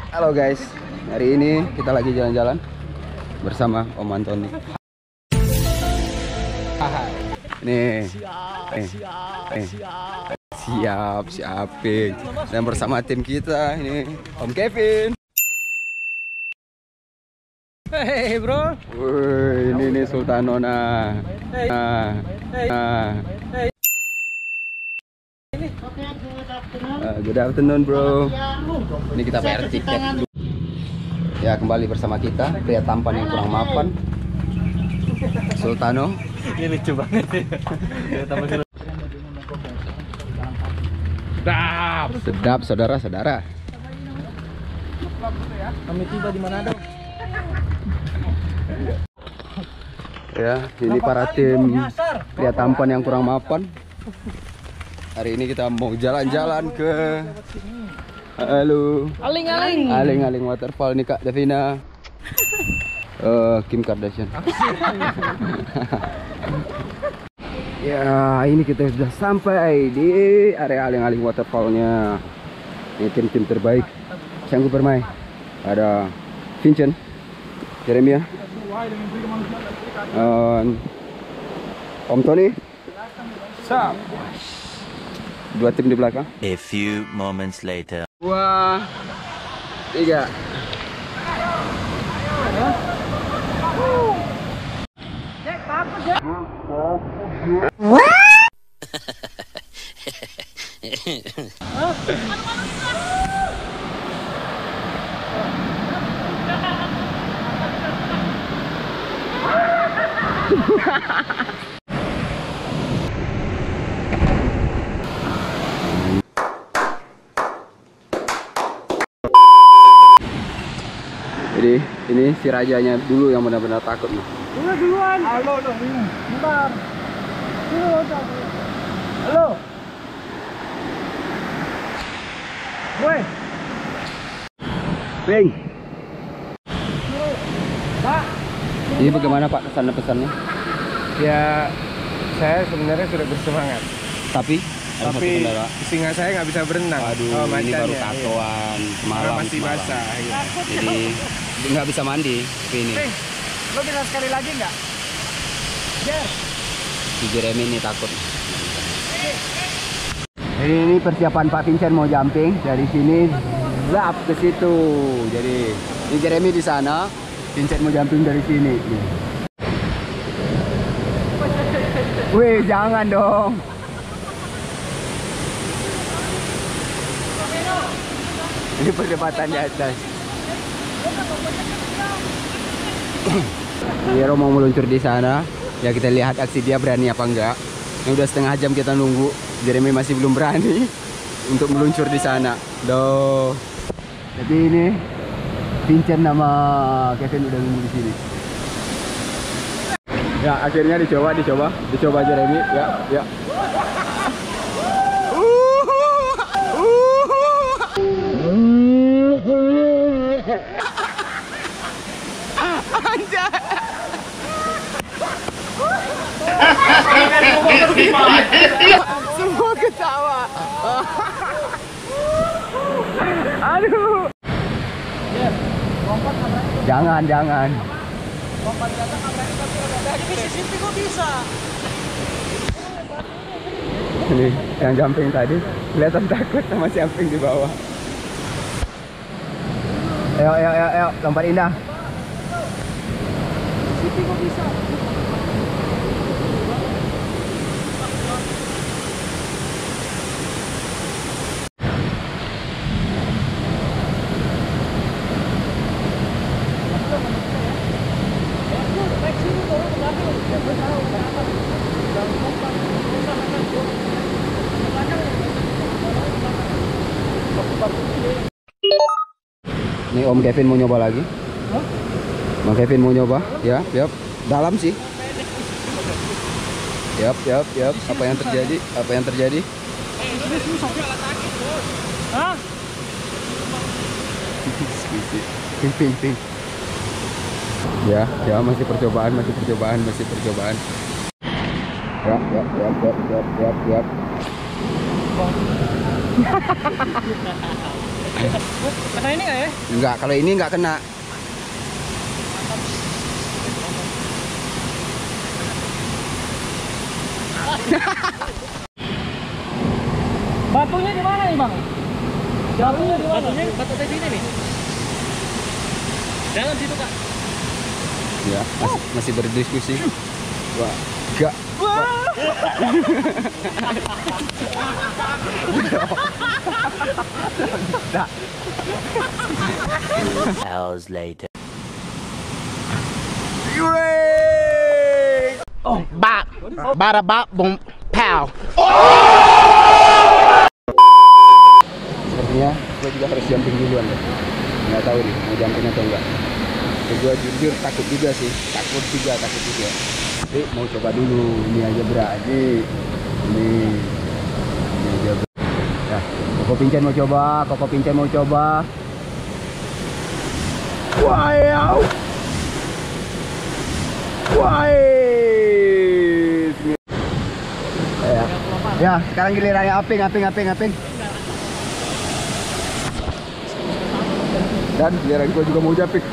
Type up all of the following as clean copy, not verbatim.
Halo guys, hari ini kita lagi jalan-jalan bersama Om Antoni. Nih, siapin. Dan bersama tim kita ini Om Kevin. Hey bro. Woi, ini Sultanona. Good afternoon bro. Ini kita bayar tiket dulu. Ya, kembali bersama kita pria tampan yang kurang mapan, Sultano. Ini lucu banget ya. Sedap saudara-saudara. Kami tiba di Manado. Ya, ini para tim pria tampan yang kurang mapan. Hari ini kita mau jalan-jalan ke Aling-aling waterfall nih Kak Devina. Kim Kardashian. Ya, ini kita sudah sampai di area Aling-aling waterfallnya. Ini tim-tim terbaik sanggup bermain. Ada Vincent, Jeremia, Om Tony. Dua tim di belakang. A few moments later. 2, 3. Jadi ini si rajanya dulu yang benar-benar takut nih. Duluan. Halo dong. Bentar. Halo. Woi. Ping. Pak. Ini bagaimana Pak kesan-pesannya? Ya, saya sebenarnya sudah bersemangat. Tapi ada satu kendala. singa saya nggak bisa berenang. Aduh, ini baru tatoan semalam. Masih basah. Iya. Jadi nggak bisa mandi tapi ini. Lo bisa sekali lagi nggak? Yes. Si Jeremy ini takut. Ini persiapan Pak Vincent mau jumping dari sini lap ke situ. Jadi ini Jeremy di sana, Vincent mau jumping dari sini. Wih, jangan dong. Ini perdebatan di atas. Hero mau meluncur di sana. Ya kita lihat aksi dia berani apa enggak. Ini udah setengah jam kita nunggu. Jeremy masih belum berani untuk meluncur di sana. Doh. Jadi ini Vincent nama Kevin udah nunggu di sini. Ya akhirnya dicoba Jeremy. Ya. Semua ketawa. Aduh. Jangan. Ini yang jumping tadi kelihatan takut sama si jumping di bawah. Ayo, lompat indah. Siti kok bisa? Ini Om Kevin mau nyoba lagi. Om Kevin mau nyoba, ya, dalam sih. Yap. Apa yang terjadi? Hah? Ping. Ya, masih percobaan. Ya. Kena ini nggak ya? Enggak, kalau ini enggak kena. Batunya di mana nih bang? Batunya di mana? Batu di sini nih. Dalam situ kak. Ya, masih berdiskusi. Wah, enggak. Hours later. Oh, bop. Bada bop, boom, pow. Sepertinya gue juga harus jumping duluan deh. Nggak tahu nih mau jumping atau enggak. Gue jujur takut juga sih, takut juga. Tapi mau coba dulu, ini aja berani. Ini aja berani. Ya, Koko Pincen mau coba. Wow. Ya, sekarang gilirannya Aping. Dan giliran gue juga mau jumping.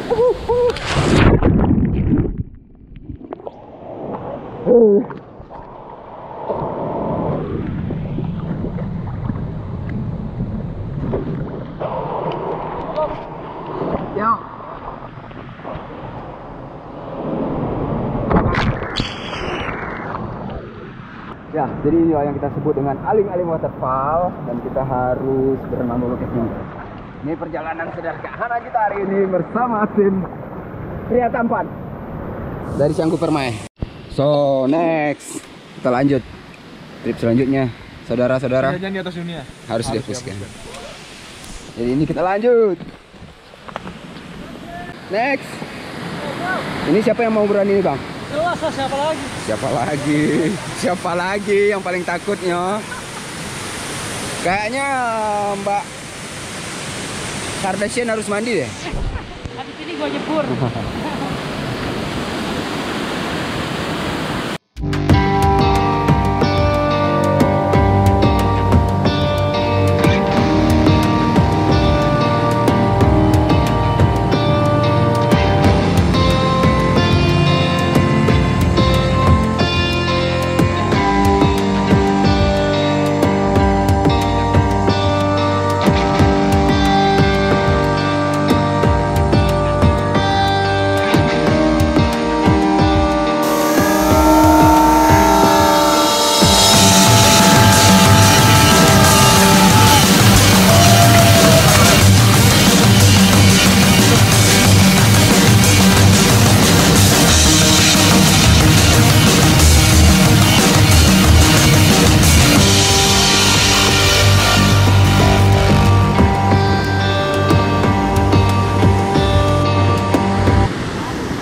Ya, jadi ini yang kita sebut dengan aling-aling waterfall dan kita harus berenang dulu ke sini. Ini perjalanan sederhana kita hari ini bersama tim Pria Tampan dari Canggu Permai. So next kita lanjut trip selanjutnya, saudara-saudara. Jajan di atas dunia. Harus dihapuskan. Jadi ini kita lanjut. Next. Ini siapa yang mau berani nih bang? Jelas lah, Siapa lagi yang paling takutnya? Kayaknya Mbak Kardashian harus mandi deh. Habis ini gua nyebur.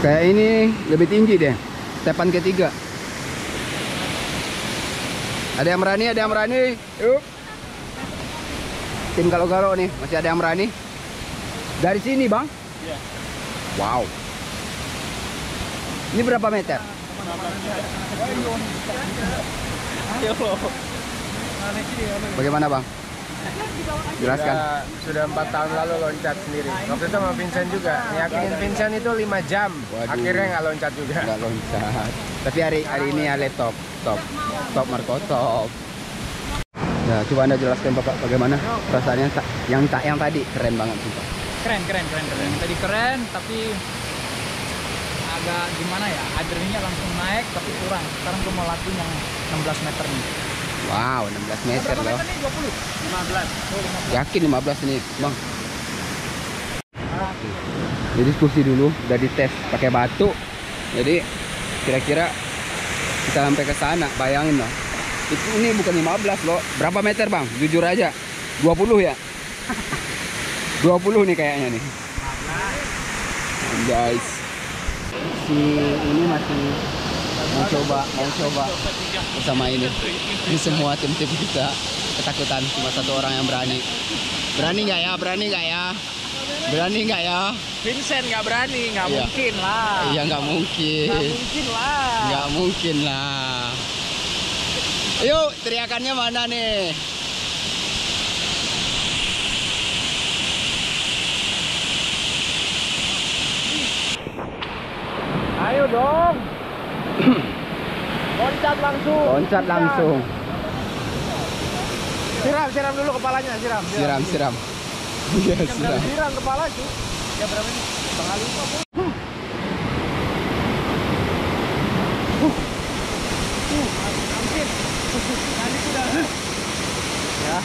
Kayak ini lebih tinggi deh. Stepan ketiga. Ada yang berani? Yuk. Tim Galo-Galo nih, masih ada yang berani? Dari sini, Bang? Iya. Wow. Ini berapa meter? Bagaimana, Bang? Jelaskan. Sudah 4 tahun lalu loncat sendiri. Waktu itu sama Vincent juga. Yakinin Vincent itu 5 jam. Waduh. Akhirnya nggak loncat juga. Nggak loncat. Tapi hari ini Ale top Marco top. Ya, coba Anda jelaskan Bapak bagaimana perasaannya yang tadi keren banget sumpah. Keren. Tadi keren, tapi agak gimana ya? Adrenalinnya langsung naik, tapi kurang. Sekarang gue mau latih yang 16 meter nih. Wow, 16 meter Berapa loh. meter nih? 20? 15. Oh, 15. Yakin 15 ini, Bang. Jadi diskusi dulu, udah dites pakai batu. Jadi kira-kira kita sampai ke sana, bayangin loh. Ini bukan 15 loh. Berapa meter, Bang? Jujur aja. 20 ya? 20 nih kayaknya nih. Guys. Ini masih mau coba bersama ini semua tim-tim kita ketakutan, cuma satu orang yang berani nggak ya Vincent nggak berani, nggak Iya. mungkin lah. iya nggak mungkin lah. Yuk, teriakannya mana nih? dong. Loncat langsung. Loncat langsung. Siram dulu kepalanya, siram. Siram. Iya, siram. Siram kepala itu. Ya berapa ini? Setengah 5 Bu. Hampir. Kali sudah. Ya.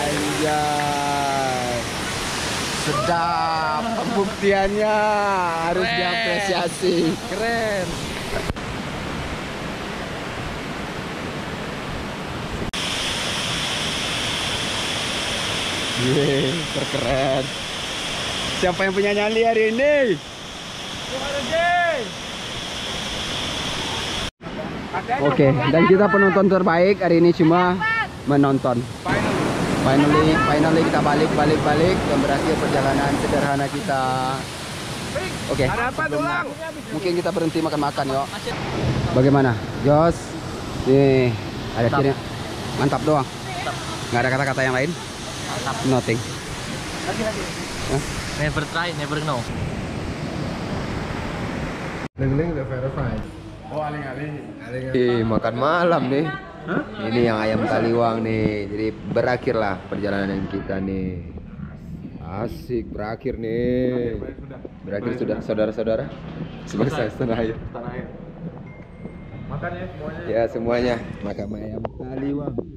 Anjay. Sedap pembuktiannya, harus diapresiasi. Keren. Yeay, terkeren. Siapa yang punya nyali hari ini? Oke, dan kita penonton terbaik hari ini cuma menonton. Finally kita balik dan berakhir perjalanan sederhana kita. Oke. Ada apa tulang? Mungkin kita berhenti makan-makan yuk. Bagaimana, Jos? Nih, ada akhirnya. Mantap doang. Nggak ada kata-kata yang lain? Mantap. Nothing. Hah? Never try, never know. Link udah verified. Oh, aling-aling. Makan malam nih. Ini yang ayam taliwang nih. Jadi berakhirlah perjalanan kita nih. Asik, berakhir nih. Berakhir sudah, saudara-saudara. Sebesar tanah air. Makan ya semuanya. Ya semuanya makan ayam taliwang.